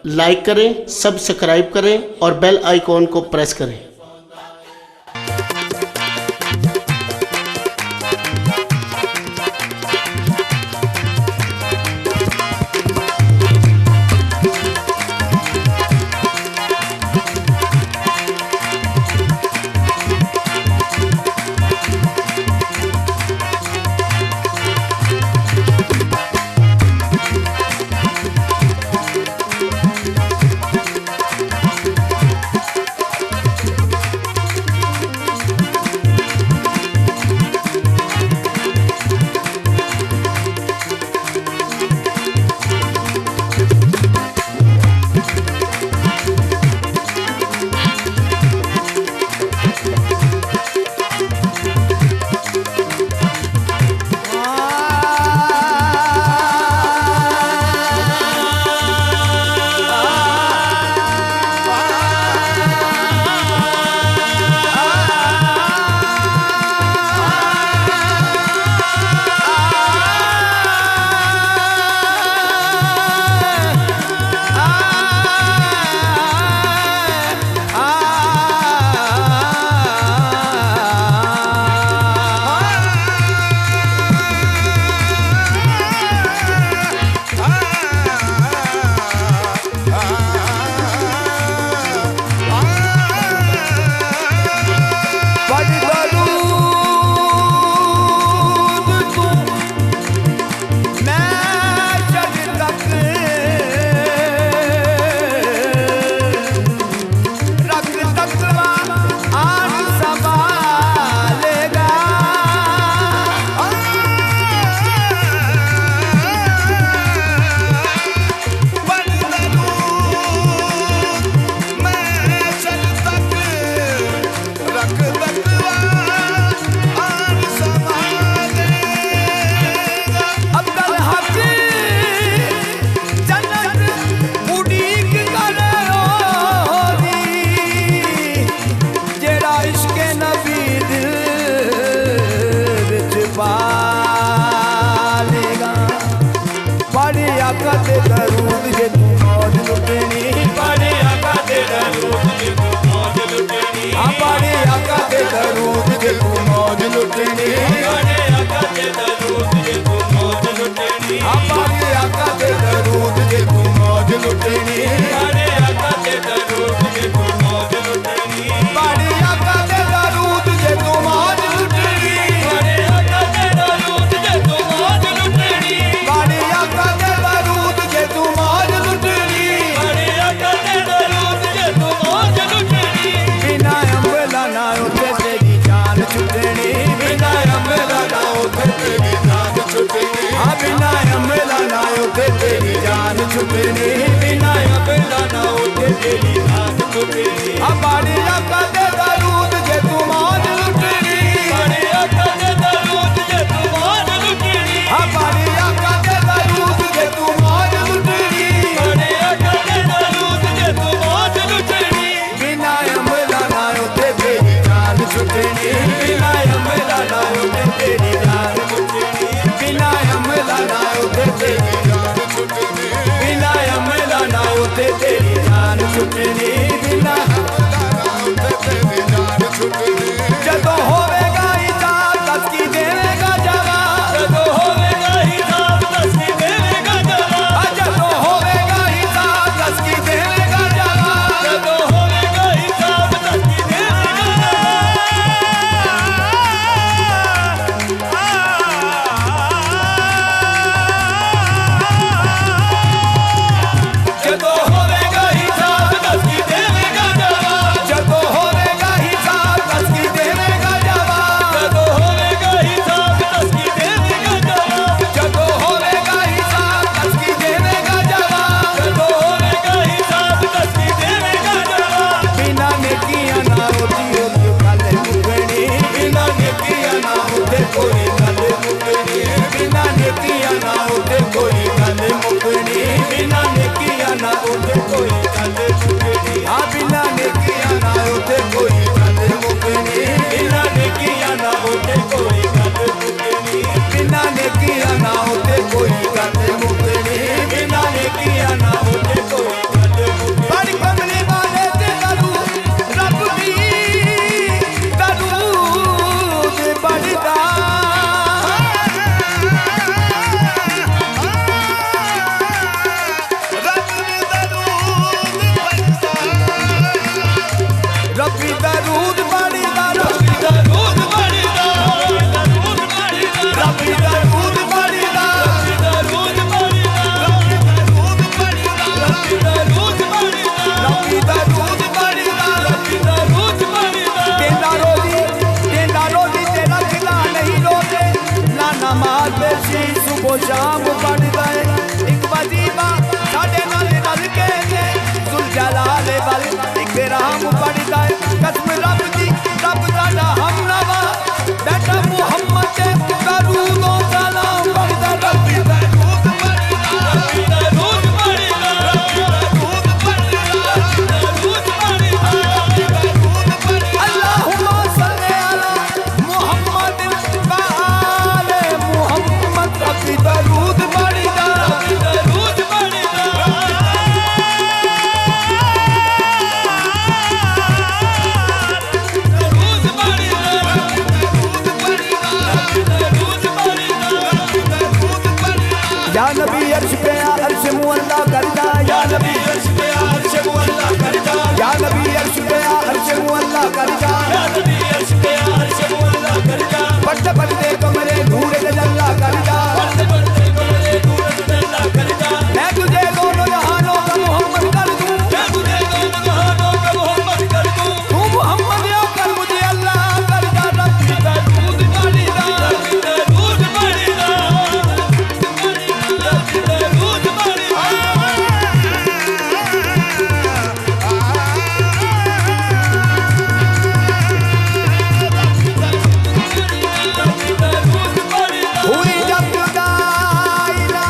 Like करें, subscribe करें और बेल आइकॉन को प्रेस करें। नबी अर्श पे अर्श मुअल्ला कर जा, या नबी अर्श पे अर्श मुअल्ला कर जा, या नबी अर्श पे अर्श मुअल्ला कर जा, बढ़ते बढ़ते कमरे नूर तजल्ला कर जा, बढ़ते बढ़ते कमरे नूर तजल्ला कर जा। मैं तुझे दोनों जहानों का मोहम्मद कर दूं, मैं तुझे दोनों जहानों का मोहम्मद कर दूं, तू मोहम्मद होकर मुझे अल्लाह कर जा। रब्बी दरूद पढ़ी जा, रब्बी दरूद पढ़ी जा, रब्बी दरूद पढ़ी जा। हुई जब जुदाई ना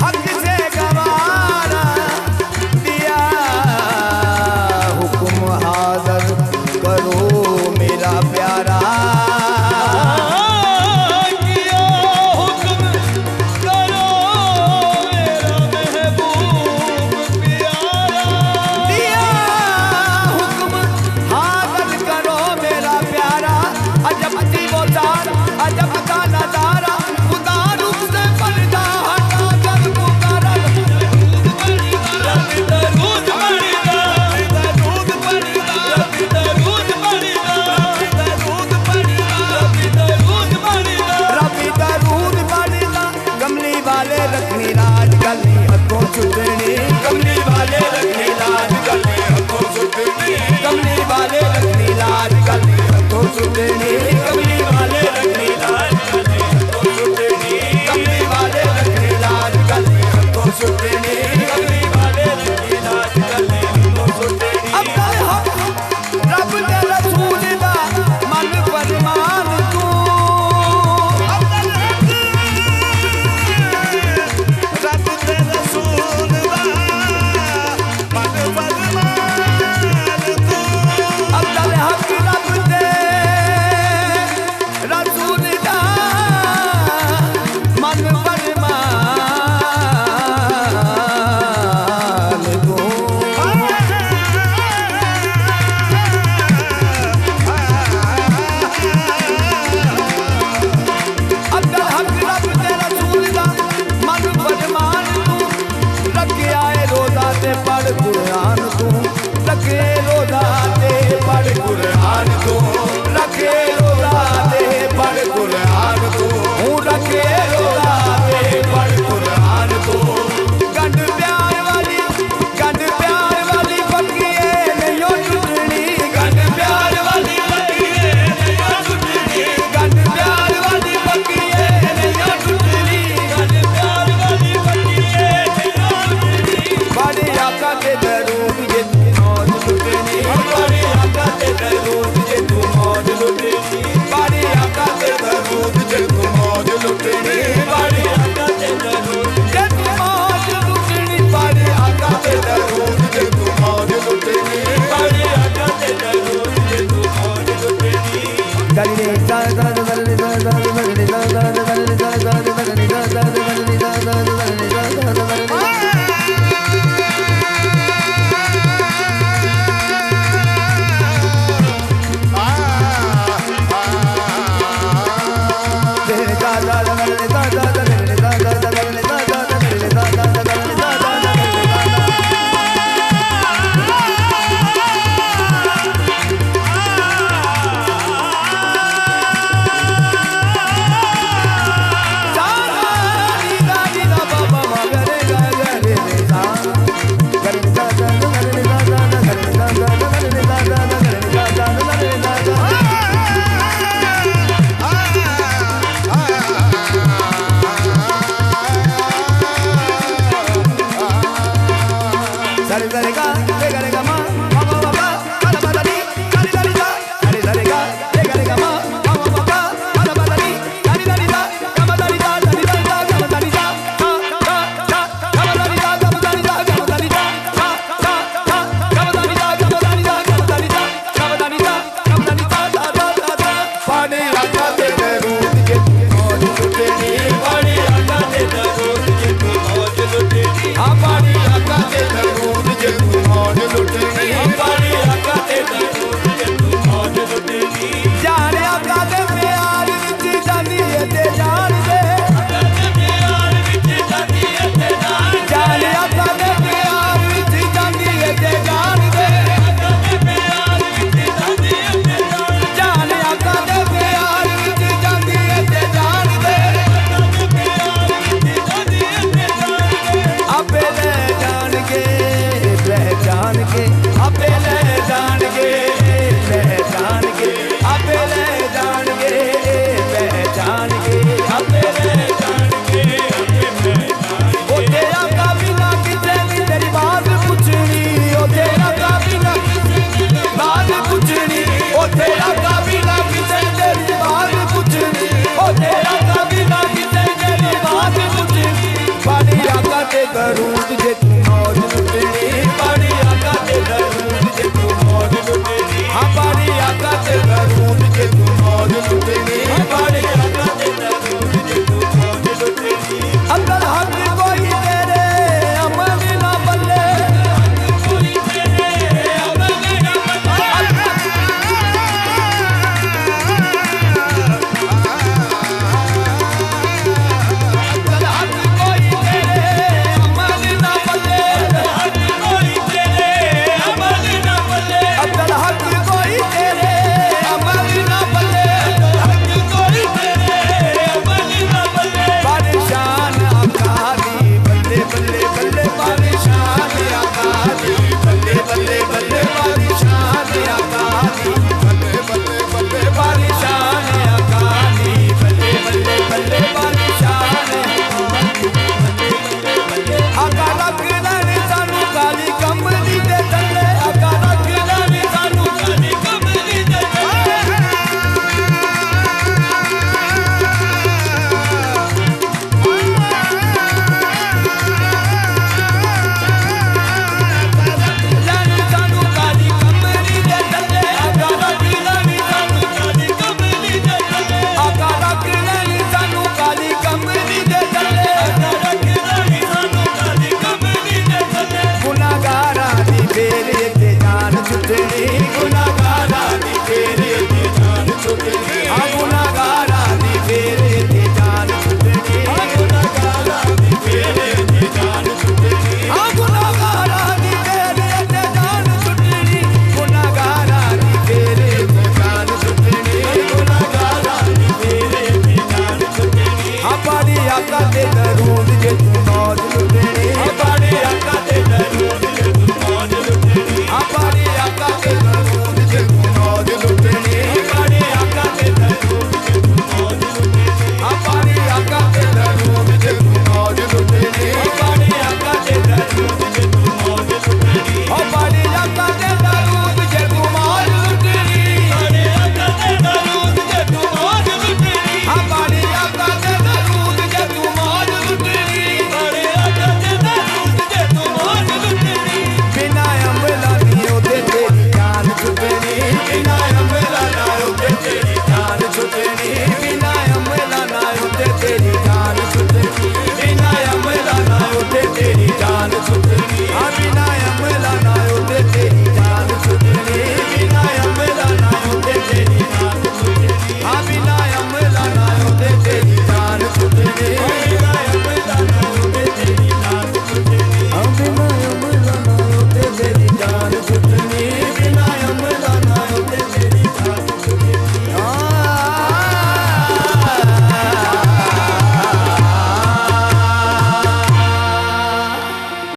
हक से गवारा, दिया हुक्म हाज़िर करो मेरा प्यारा, किया हुक्म करो मेरा महबूब प्यारा, दिया हुक्म हाज़िर करो मेरा प्यारा। अजब सी वो चार अजब का नजारा, खुदा रूप से पर्दा हटा कर पुकारा। रब्बी दरूद पढ़ी जा, रब्बी दरूद पढ़ी जा, रब्बी दरूद पढ़ी जा, रब्बी दरूद पढ़ी जा, रब्बी दरूद पढ़ी जा, रब्बी दरूद पढ़ी जा। कमली वाले रखनी लाज गली हथों छुटनी, कमली वाले रखनी लाज गली हथों छुटनी, कमली वाले रखनी लाज गली हथों छुटनी, कमली वाले रखनी लाज गली हथों छुटनी, कमली वाले रखनी लाज गली हथों छुटनी, कमली वाले रखनी लाज गली हथों छुटनी। अब्दुल हक रब दे रसूल दा मन फरमान तू, अब्दुल हक रब दे रसूल दा मन फरमान तू, अब्दुल हक रब दे रसूल दा मन फरमान तू। अब्दुल हक रब दे रसूल दा मन फरमान तू, रखे आए रोज़ा ते पढ़ कुरान तू, रखे रोज़ा ते पढ़ कुरान तू, रखे रोज़ा ते पढ़ कुरान तू, हूँ रखे रोज़ा ते पढ़ कुरान तू। गंढ प्यार वाली पक्कीए नहीं टुटनी, गंढ प्यार वाली पक्कीए नहीं टुटनी, गंढ प्यार वाली पक्कीए नहीं टुटनी, गंढ प्यार वाली पक्कीए नहीं टुटनी। बड़े आका ते दरूद जे तू मौज लुटनी, बड़े आका ते दरूद जे तू मौज लुटनी, बड़े आका ते दरूद जे तू मौज लुटनी, बड़े आका ते दरूद जे तू मौज लुटनी, बड़े आका ते दरूद जे तू मौज लुटनी, बड़े आका ते दरूद जे तू मौज लुटनी। पानी आका दे दरूद जे तू मौज लुट जाणगे आपे ले जाणगे पहचानगे आपे ले जाणगे पहचानगे आपे ले जाणगे ओ तेरा काबी ना किसे नी तेरी बात पुछनी ओ तेरा काबी ना बात पुछनी ओ तेरा काबी ना किसे तेरी बात पुछनी ओ तेरा काबी ना किसे तेरी बात पुछनी बाड़ी आका ते करूं